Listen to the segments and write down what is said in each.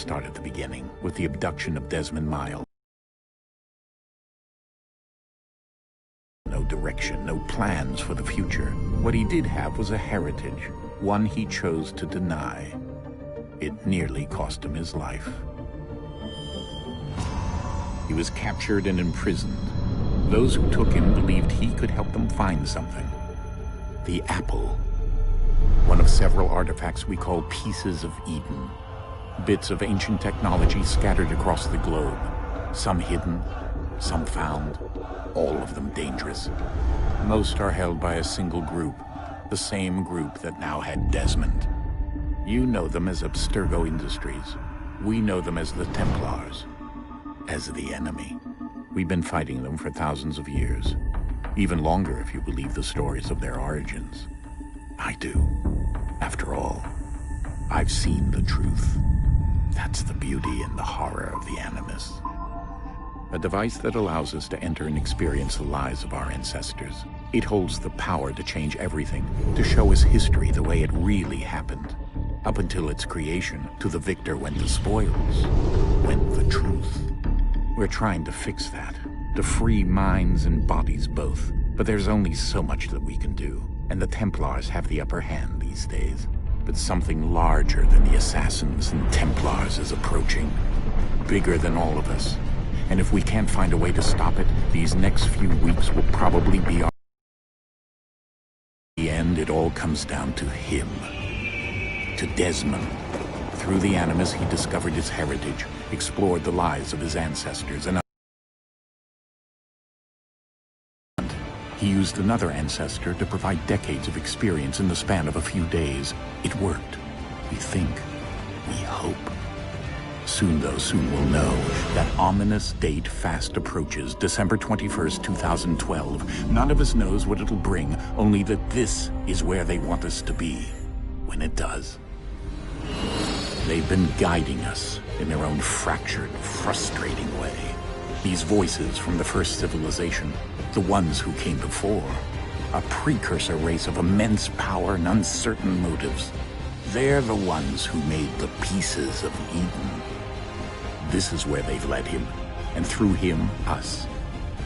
start at the beginning, with the abduction of Desmond Miles. No direction, no plans for the future. What he did have was a heritage, one he chose to deny. It nearly cost him his life. He was captured and imprisoned. Those who took him believed he could help them find something. The apple. One of several artifacts we call pieces of Eden. Bits of ancient technology scattered across the globe. Some hidden, some found, all of them dangerous. Most are held by a single group, the same group that now had Desmond. You know them as Abstergo Industries. We know them as the Templars, as the enemy. We've been fighting them for thousands of years. Even longer if you believe the stories of their origins. I do. After all, I've seen the truth. That's the beauty and the horror of the Animus. A device that allows us to enter and experience the lives of our ancestors. It holds the power to change everything, to show us history the way it really happened. Up until its creation, to the victor went the spoils, went the truth. We're trying to fix that, to free minds and bodies both. But there's only so much that we can do, and the Templars have the upper hand these days. But something larger than the Assassins and Templars is approaching, bigger than all of us. And if we can't find a way to stop it, these next few weeks will probably be our... In the end, it all comes down to him. To Desmond. Through the Animus, he discovered his heritage, explored the lives of his ancestors, and he used another ancestor to provide decades of experience in the span of a few days. It worked. We think. We hope. Soon, though, soon we'll know. That ominous date fast approaches, December 21st, 2012. None of us knows what it'll bring, only that this is where they want us to be. When it does. They've been guiding us in their own fractured, frustrating way. These voices from the first civilization, the ones who came before, a precursor race of immense power and uncertain motives. They're the ones who made the pieces of Eden. This is where they've led him, and through him, us.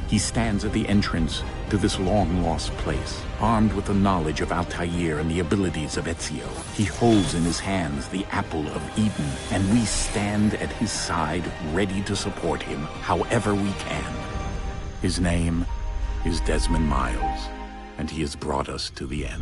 He stands at the entrance to this long-lost place, armed with the knowledge of Altair and the abilities of Ezio. He holds in his hands the apple of Eden, and we stand at his side, ready to support him however we can. His name is Desmond Miles, and he has brought us to the end.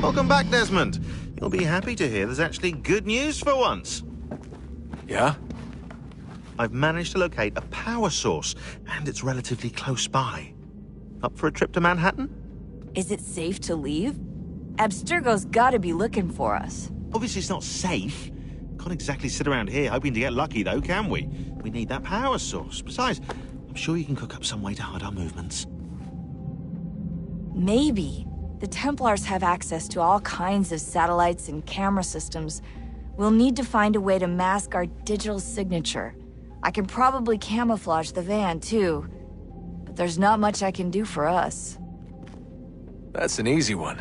Welcome back, Desmond. You'll be happy to hear there's actually good news for once. Yeah? I've managed to locate a power source, and it's relatively close by. Up for a trip to Manhattan? Is it safe to leave? Abstergo's gotta be looking for us. Obviously it's not safe. Can't exactly sit around here hoping to get lucky, though, can we? We need that power source. Besides, I'm sure you can cook up some way to hide our movements. Maybe. The Templars have access to all kinds of satellites and camera systems. We'll need to find a way to mask our digital signature. I can probably camouflage the van, too. But there's not much I can do for us. That's an easy one.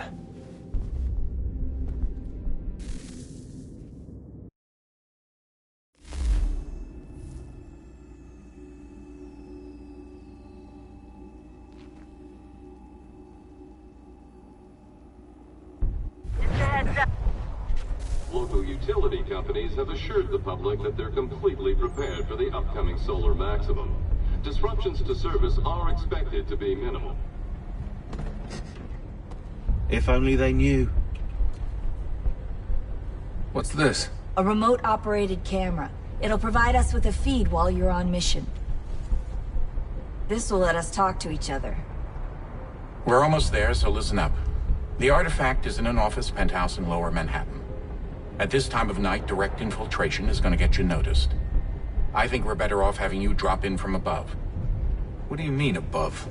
Local utility companies have assured the public that they're completely prepared for the upcoming solar maximum. Disruptions to service are expected to be minimal. If only they knew. What's this? A remote-operated camera. It'll provide us with a feed while you're on mission. This will let us talk to each other. We're almost there, so listen up. The artifact is in an office penthouse in Lower Manhattan. At this time of night, direct infiltration is going to get you noticed. I think we're better off having you drop in from above. What do you mean, above?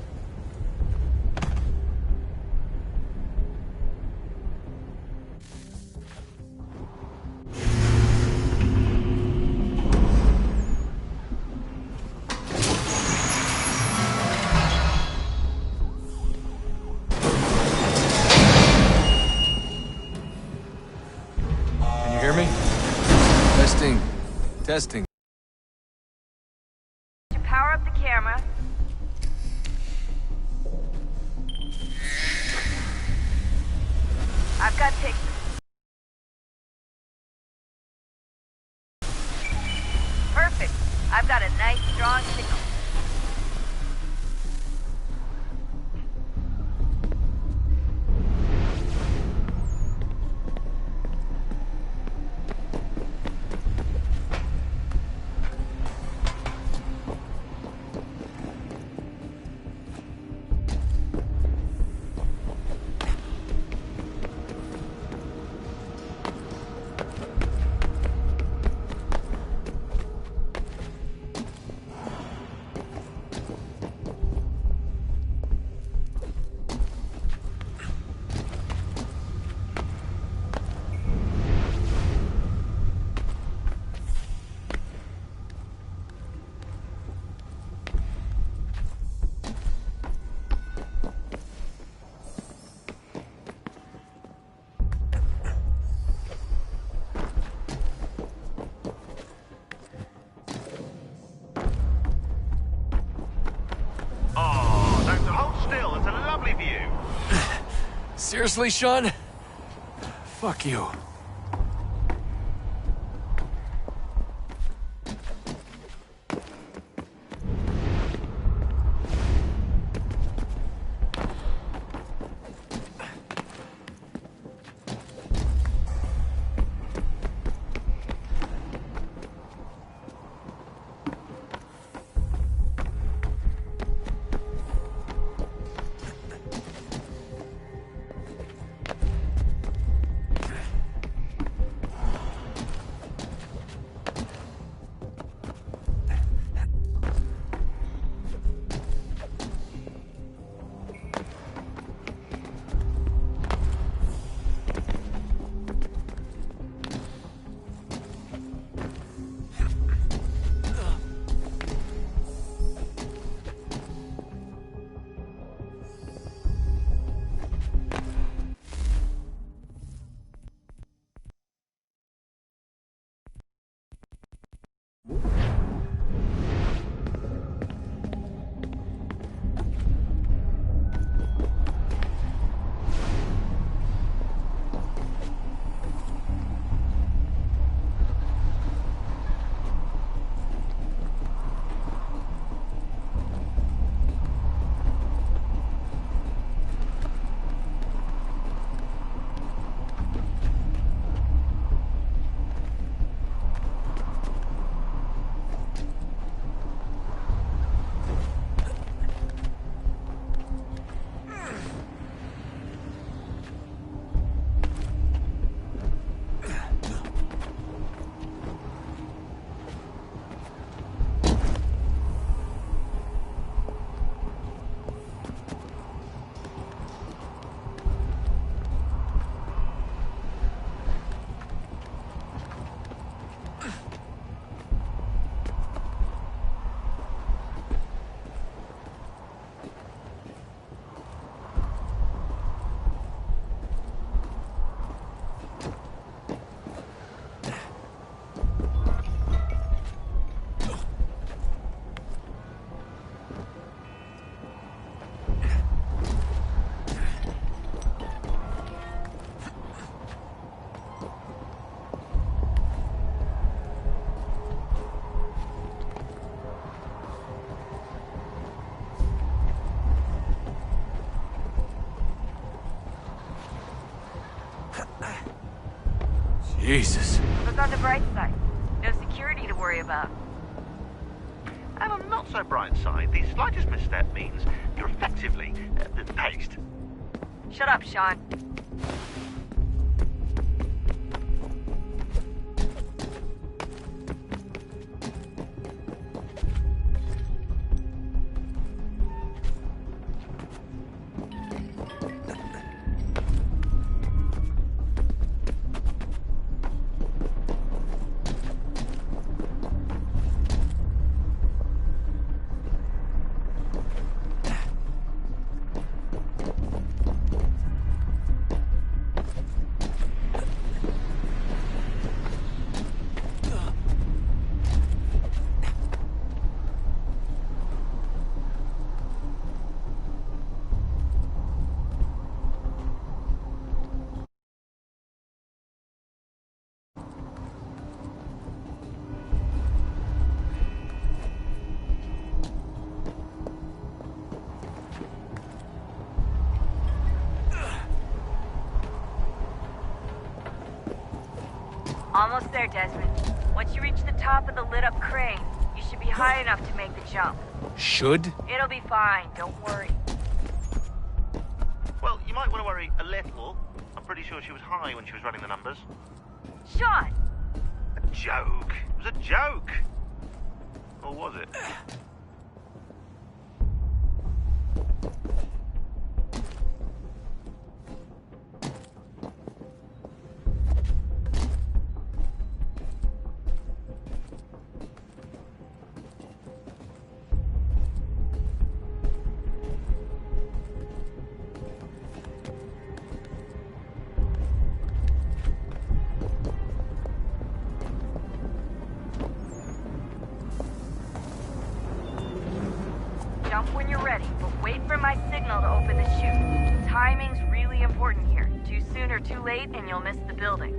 Can you hear me? Testing. Testing. Power up the camera. I've got pictures. Perfect. I've got a nice strong signal. Oh, don't hold still. It's a lovely view. Seriously, Sean? Fuck you. Jesus. Look on the bright side. No security to worry about. And on the not so bright side, the slightest misstep means you're effectively paced. Shut up, Sean. Almost there, Desmond. Once you reach the top of the lit-up crane, you should be high enough to make the jump. Should? It'll be fine, don't worry. Well, you might want to worry a little. I'm pretty sure she was high when she was running the numbers. Sean! A joke. It was a joke. Or was it? Jump when you're ready, but wait for my signal to open the chute. Timing's really important here. Too soon or too late, and you'll miss the building.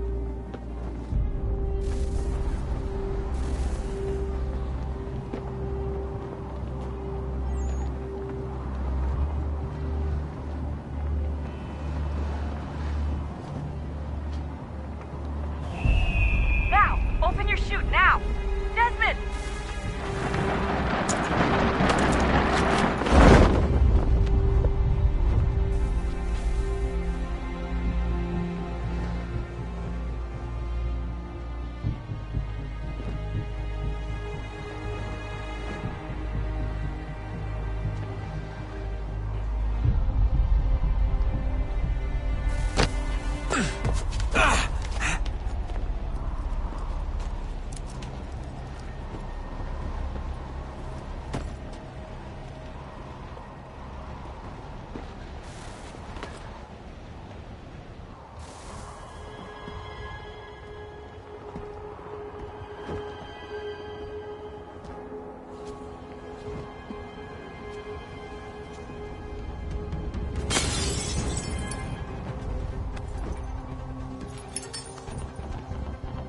Now! Open your chute, now! Desmond!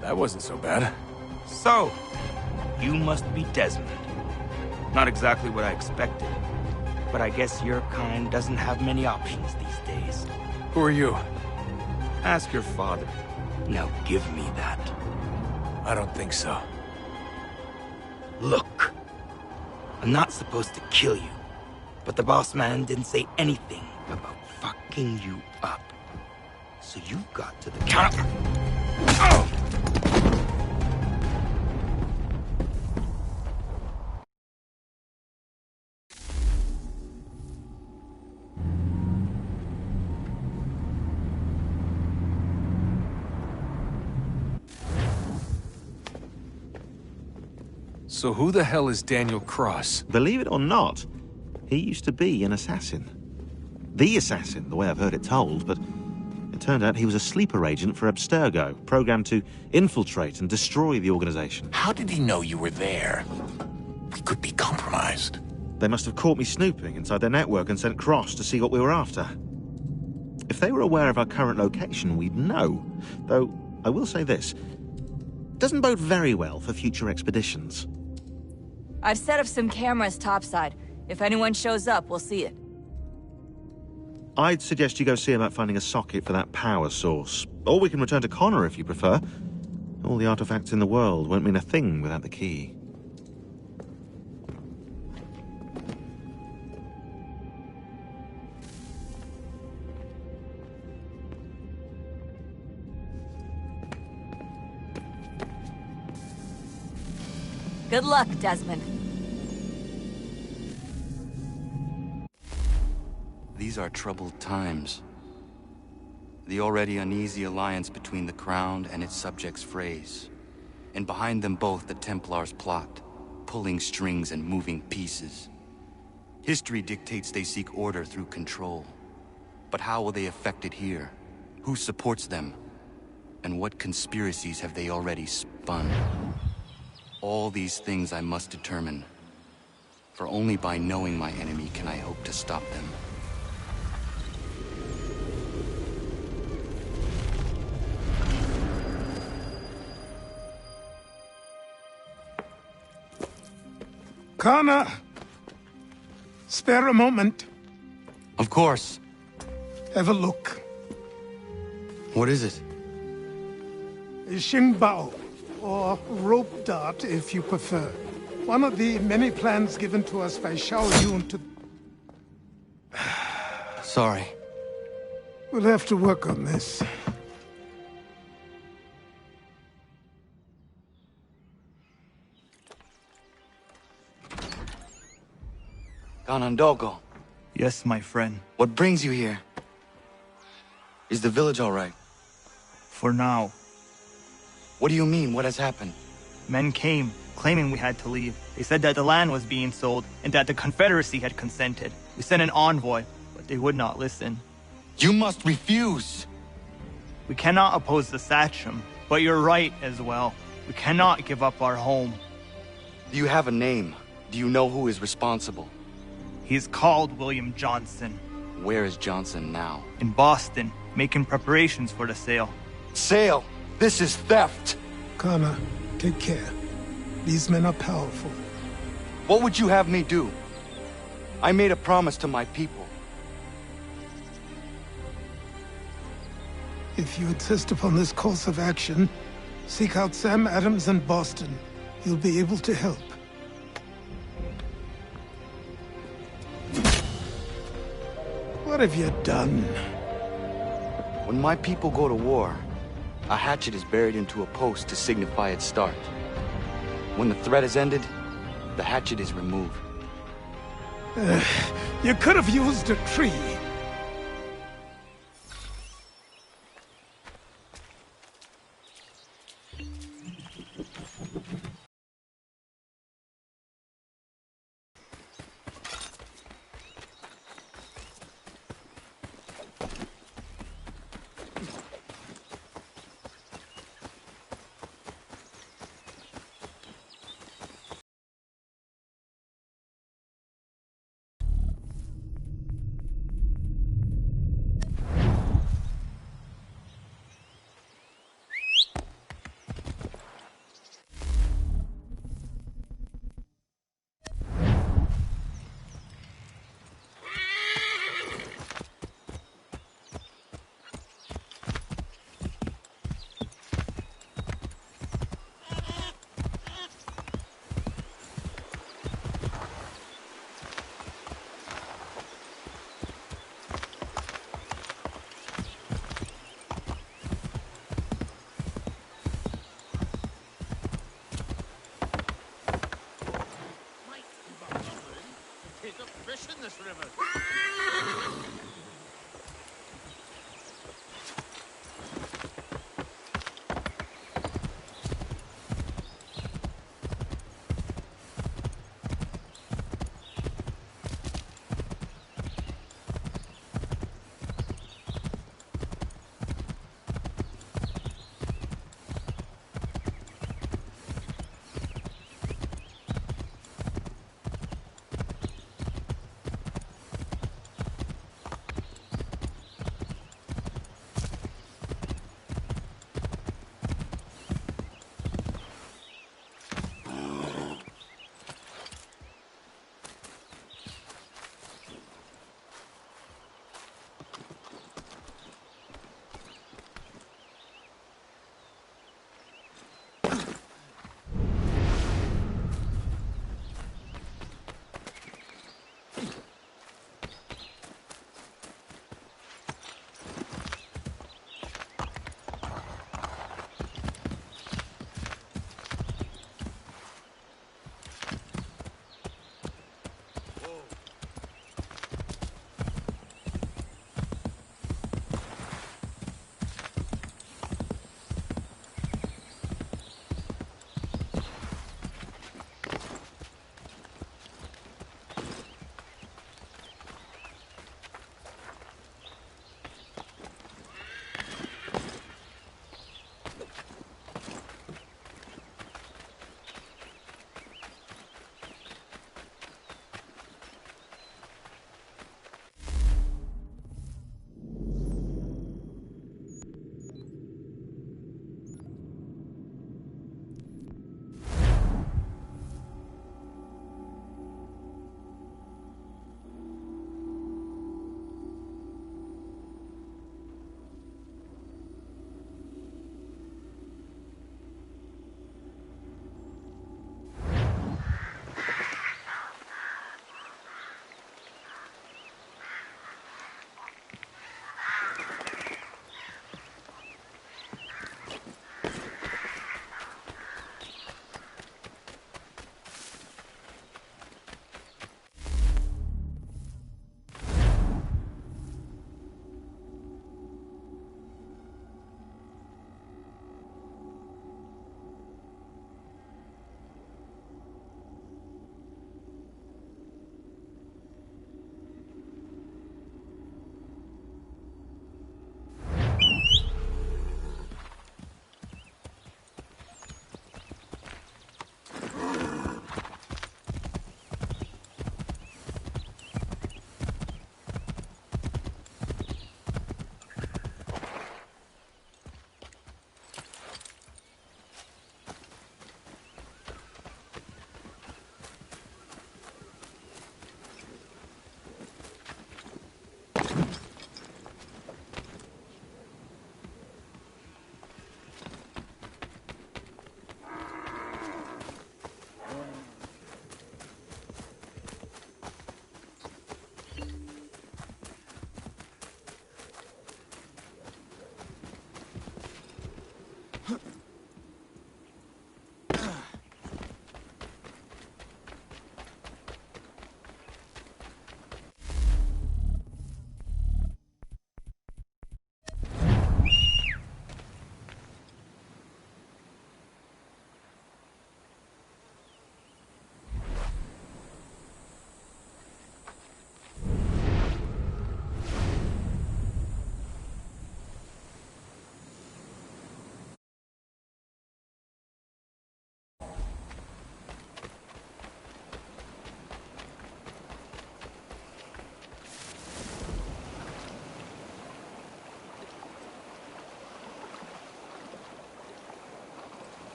That wasn't so bad. So, you must be Desmond. Not exactly what I expected, but I guess your kind doesn't have many options these days. Who are you? Ask your father. Now give me that. I don't think so. Look, I'm not supposed to kill you, but the boss man didn't say anything about fucking you up. So you got to the counter. Oh! So who the hell is Daniel Cross? Believe it or not, he used to be an assassin. The assassin, the way I've heard it told, but it turned out he was a sleeper agent for Abstergo, programmed to infiltrate and destroy the organization. How did he know you were there? We could be compromised. They must have caught me snooping inside their network and sent Cross to see what we were after. If they were aware of our current location, we'd know. Though, I will say this. Doesn't bode very well for future expeditions. I've set up some cameras topside. If anyone shows up, we'll see it. I'd suggest you go see about finding a socket for that power source. Or we can return to Connor if you prefer. All the artifacts in the world won't mean a thing without the key. Good luck, Desmond. These are troubled times. The already uneasy alliance between the Crown and its subjects frays. And behind them both the Templars plot, pulling strings and moving pieces. History dictates they seek order through control. But how will they affect it here? Who supports them? And what conspiracies have they already spun? All these things I must determine. For only by knowing my enemy can I hope to stop them. Connor! Spare a moment. Of course. Have a look. What is it? Xingbao, or rope dart if you prefer. One of the many plans given to us by Xiao Yun to... Sorry. We'll have to work on this. Ganondogo, Yes, my friend. what brings you here? Is the village all right? For now. What do you mean? What has happened? Men came, claiming we had to leave. They said that the land was being sold, and that the Confederacy had consented. We sent an envoy, but they would not listen. You must refuse! We cannot oppose the Sachem, but you're right as well. We cannot give up our home. Do you have a name? Do you know who is responsible? He is called William Johnson. Where is Johnson now? In Boston, making preparations for the sale. Sale! This is theft! Kana, take care. These men are powerful. What would you have me do? I made a promise to my people. If you insist upon this course of action, seek out Sam Adams in Boston. He'll be able to help. What have you done? When my people go to war, a hatchet is buried into a post to signify its start. When the threat is ended, the hatchet is removed. You could have used a tree.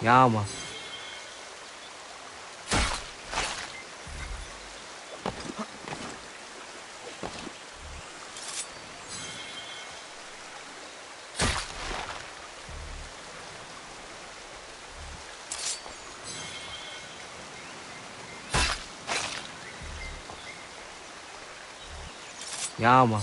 Ja, Mann. Ja, Mann.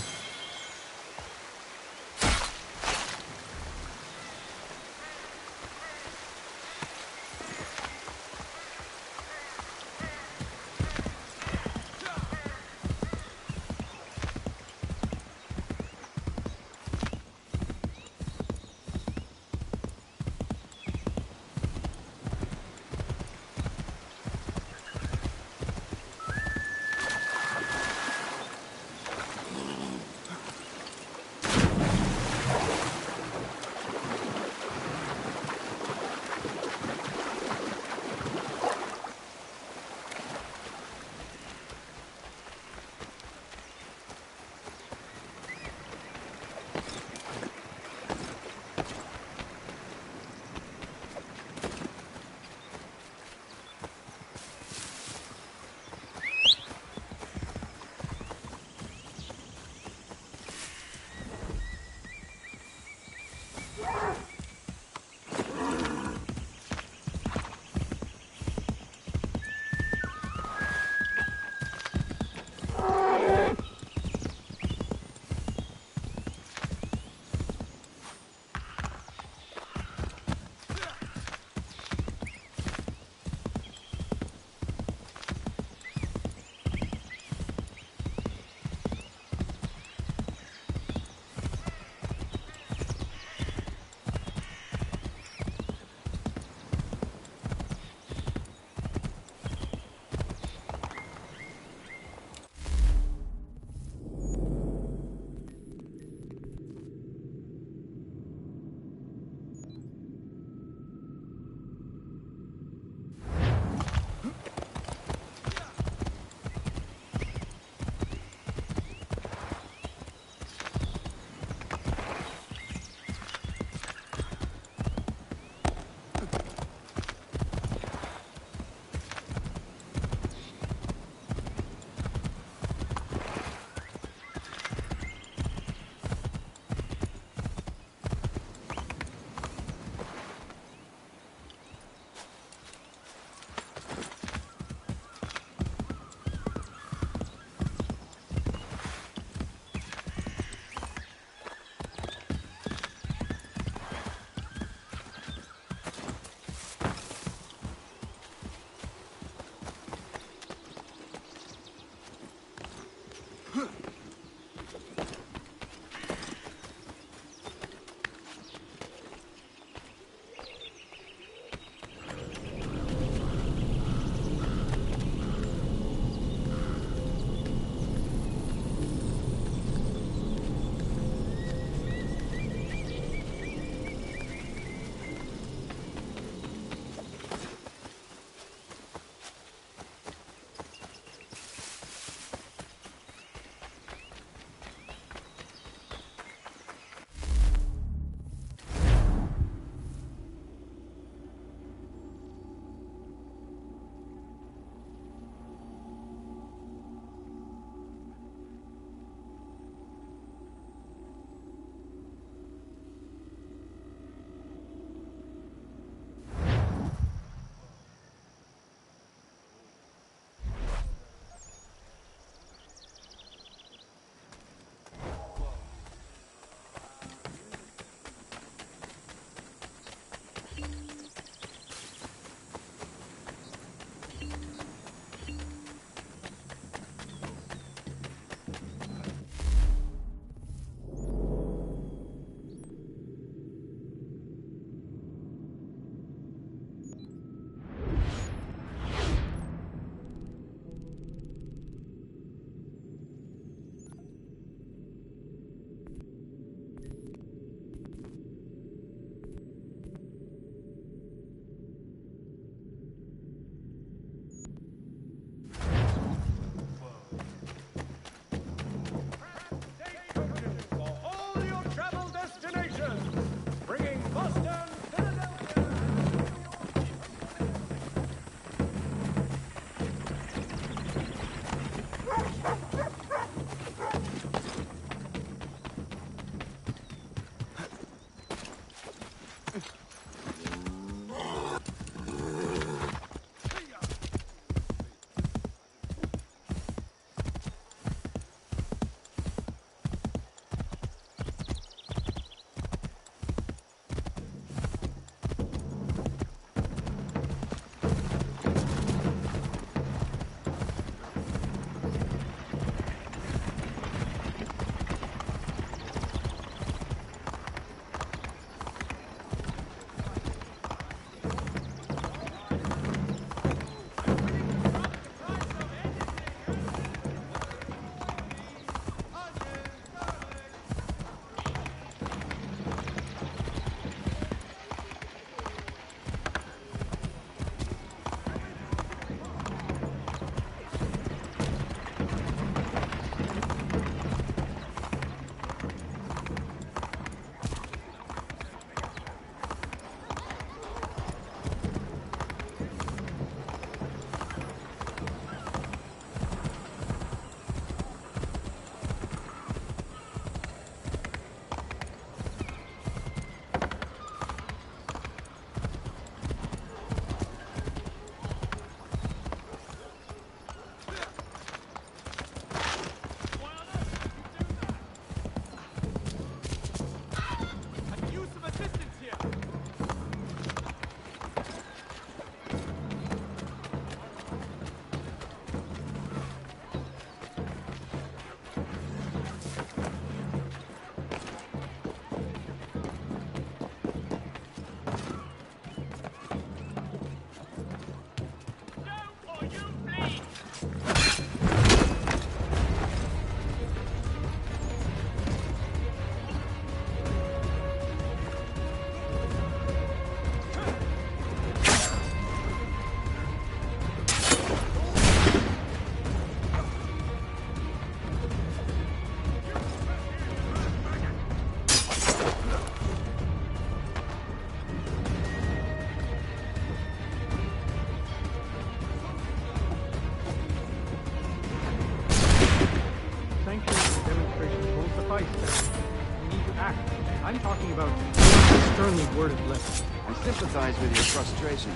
about a sternly worded letter. I sympathize with your frustration.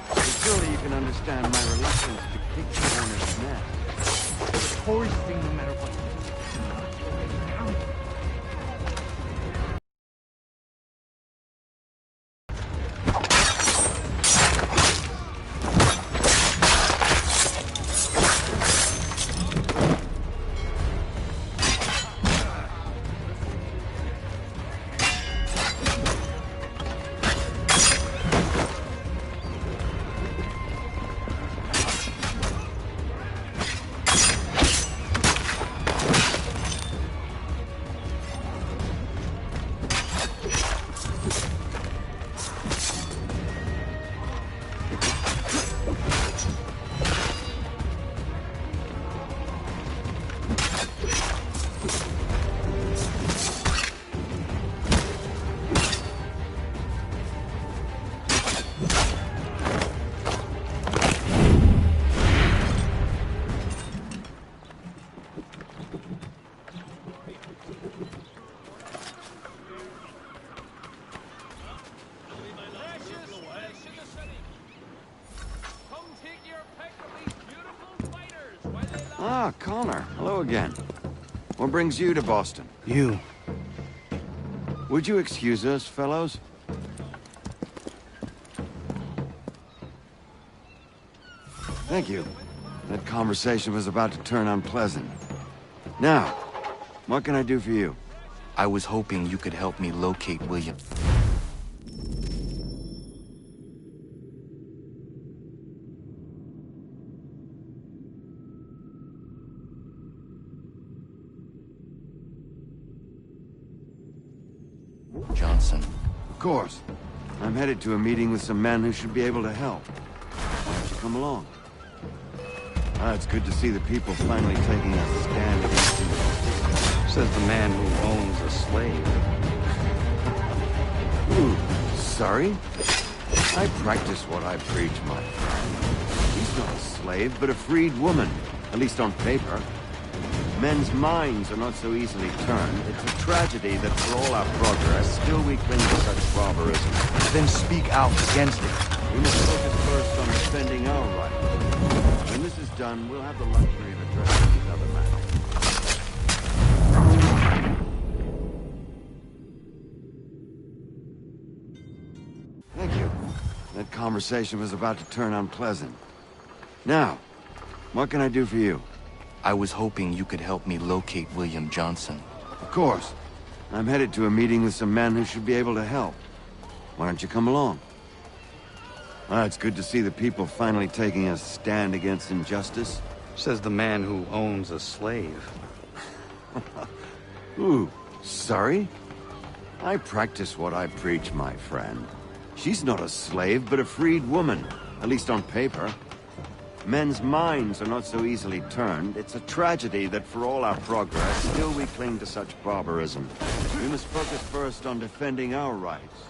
But surely you can understand my reluctance to kick the owner's nest. The hoisting, no matter what. Ah, Connor. Hello again. What brings you to Boston? You. Would you excuse us, fellows? Thank you. That conversation was about to turn unpleasant. Now, what can I do for you? I was hoping you could help me locate William. Johnson. Of course. I'm headed to a meeting with some men who should be able to help. Why don't you come along? It's good to see the people finally taking a stand against injustice. Says the man who owns a slave. Ooh, sorry? I practice what I preach, my friend. She's not a slave, but a freed woman. At least on paper. Men's minds are not so easily turned. It's a tragedy that for all our progress, still we cling to such barbarism. Then speak out against it. We must focus first on defending our rights. When this is done, we'll have the luxury of addressing these other matters. Thank you. That conversation was about to turn unpleasant. Now, what can I do for you? I was hoping you could help me locate William Johnson. Of course. I'm headed to a meeting with some men who should be able to help. Why don't you come along? It's good to see the people finally taking a stand against injustice. Says the man who owns a slave. Ooh, sorry? I practice what I preach, my friend. She's not a slave, but a freed woman. At least on paper. Men's minds are not so easily turned. It's a tragedy that for all our progress, still we cling to such barbarism. We must focus first on defending our rights.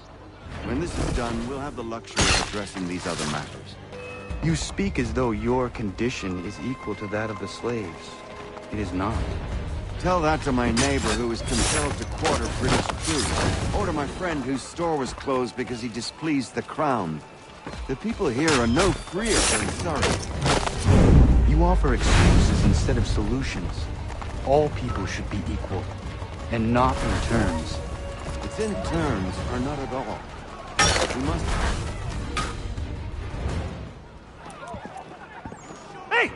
When this is done, we'll have the luxury of addressing these other matters. You speak as though your condition is equal to that of the slaves. It is not. Tell that to my neighbor who was compelled to quarter British troops, or to my friend whose store was closed because he displeased the crown. The people here are no freer than Surrey. You offer excuses instead of solutions. All people should be equal, and not in terms. It's in terms, or not at all. We must... Hey!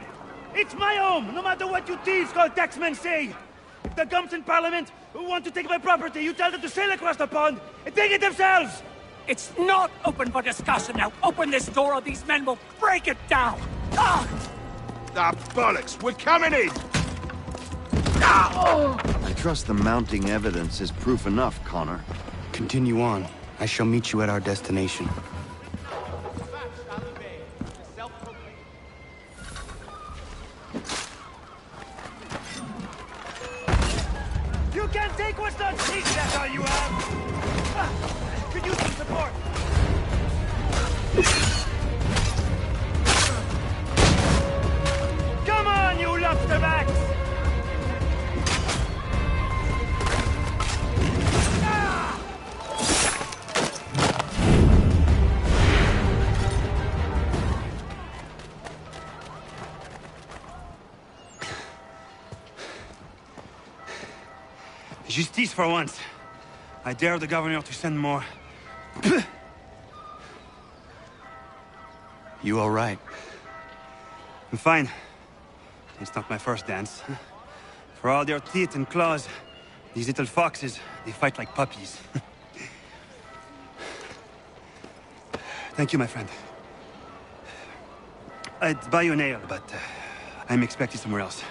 It's my home, no matter what you thieves called taxmen say! If the gums in Parliament want to take my property, you tell them to sail across the pond and take it themselves! It's not open for discussion now. Open this door or these men will break it down. Ah! Ah, bollocks! We're coming in! I trust the mounting evidence is proof enough, Connor. Continue on. I shall meet you at our destination. You can't take what's not cheap, that's all you have! Could use some support! Come on, you lobsterbacks! Justice for once. I dare the governor to send more. You all right? I'm fine. It's not my first dance. For all their teeth and claws, these little foxes, they fight like puppies. Thank you, my friend. I'd buy you an ale, but I'm expected somewhere else.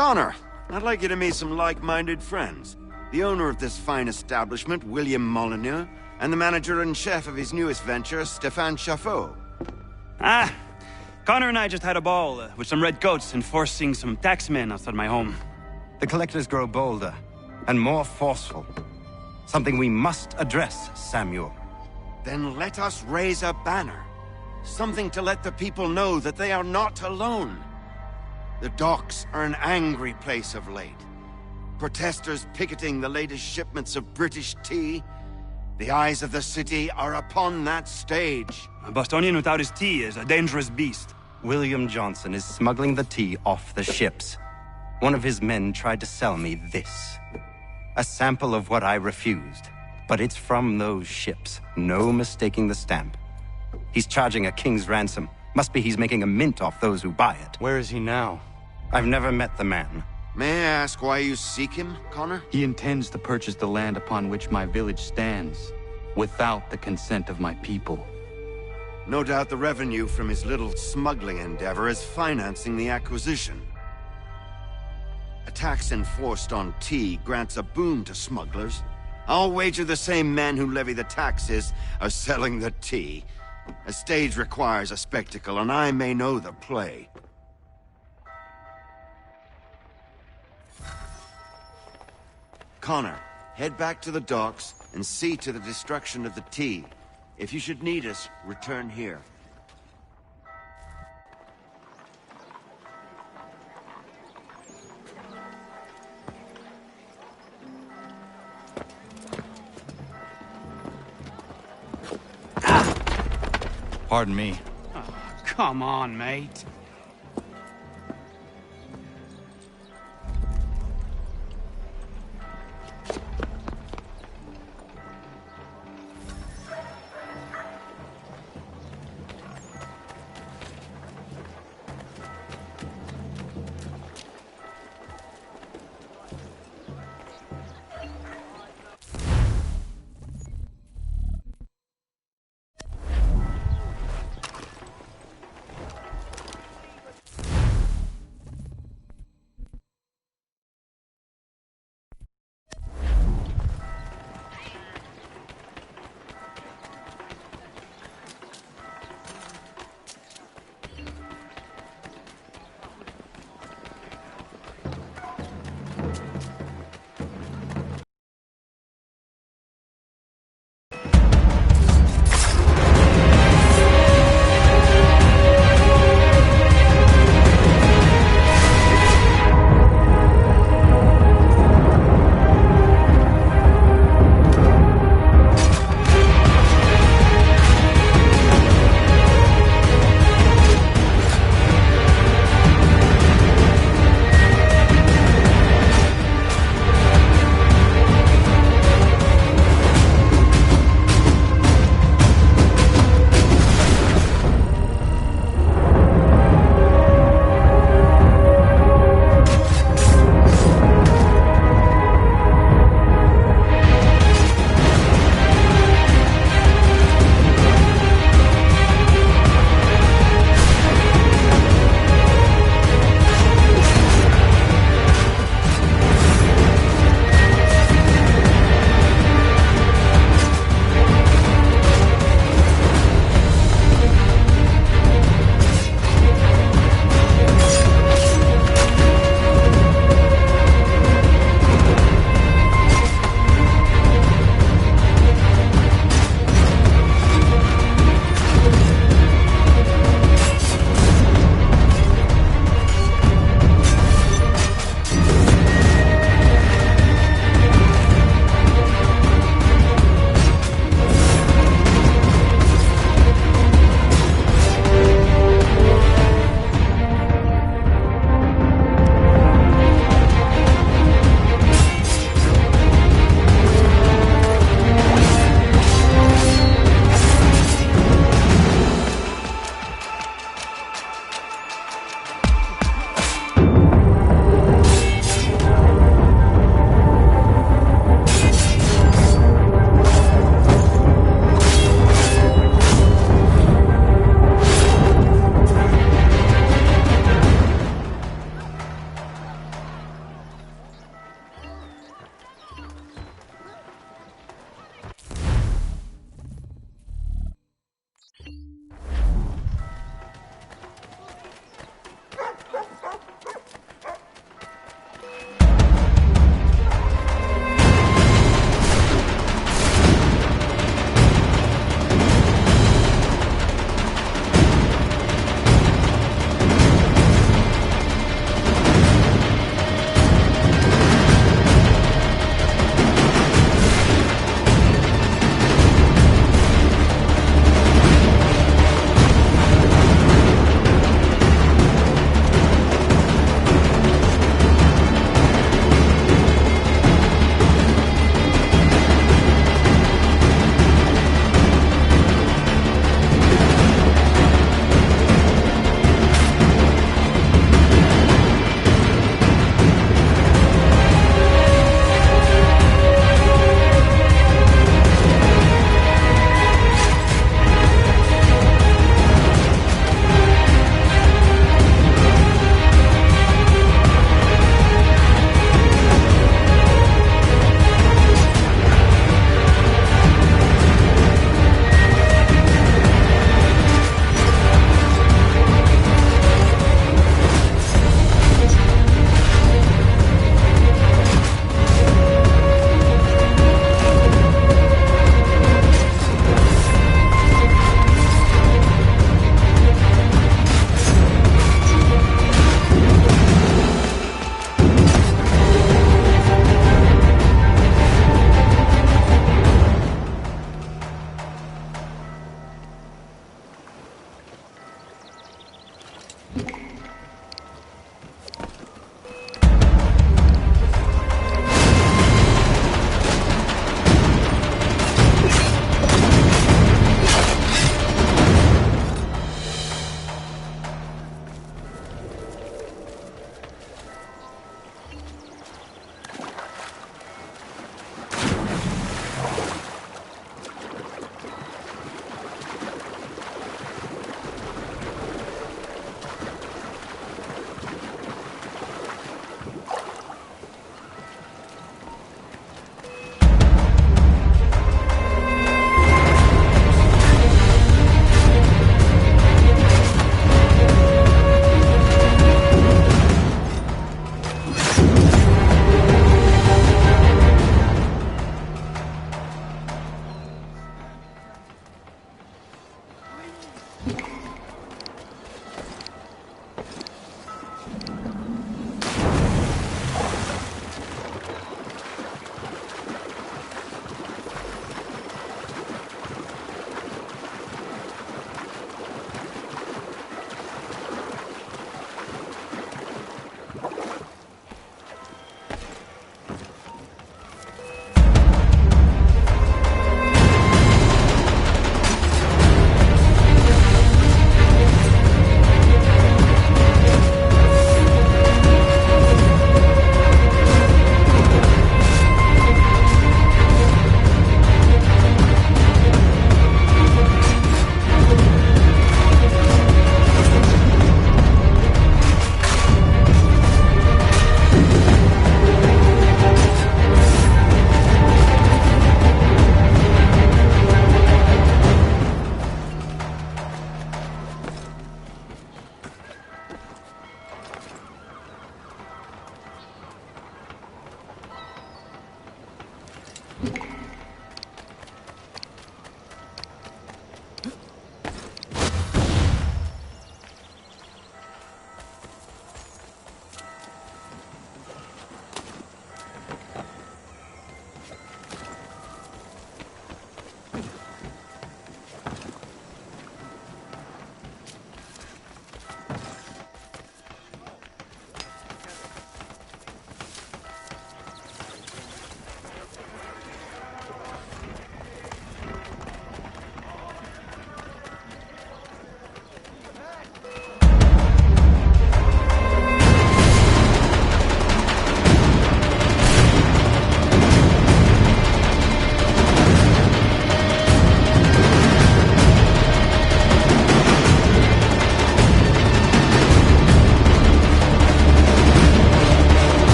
Connor, I'd like you to meet some like-minded friends. The owner of this fine establishment, William Molyneux, and the manager and chef of his newest venture, Stéphane Chaffeau. Ah, Connor and I just had a ball with some red coats enforcing some taxmen outside my home. The collectors grow bolder and more forceful. Something we must address, Samuel. Then let us raise a banner. Something to let the people know that they are not alone. The docks are an angry place of late. Protesters picketing the latest shipments of British tea. The eyes of the city are upon that stage. A Bostonian without his tea is a dangerous beast. William Johnson is smuggling the tea off the ships. One of his men tried to sell me this. A sample of what I refused. But it's from those ships. No mistaking the stamp. He's charging a king's ransom. Must be he's making a mint off those who buy it. Where is he now? I've never met the man. May I ask why you seek him, Connor? He intends to purchase the land upon which my village stands, without the consent of my people. No doubt the revenue from his little smuggling endeavor is financing the acquisition. A tax enforced on tea grants a boon to smugglers. I'll wager the same men who levy the taxes are selling the tea. A stage requires a spectacle, and I may know the play. Connor, head back to the docks and see to the destruction of the tea. If you should need us, return here. Pardon me. Oh, come on, mate. Ugh.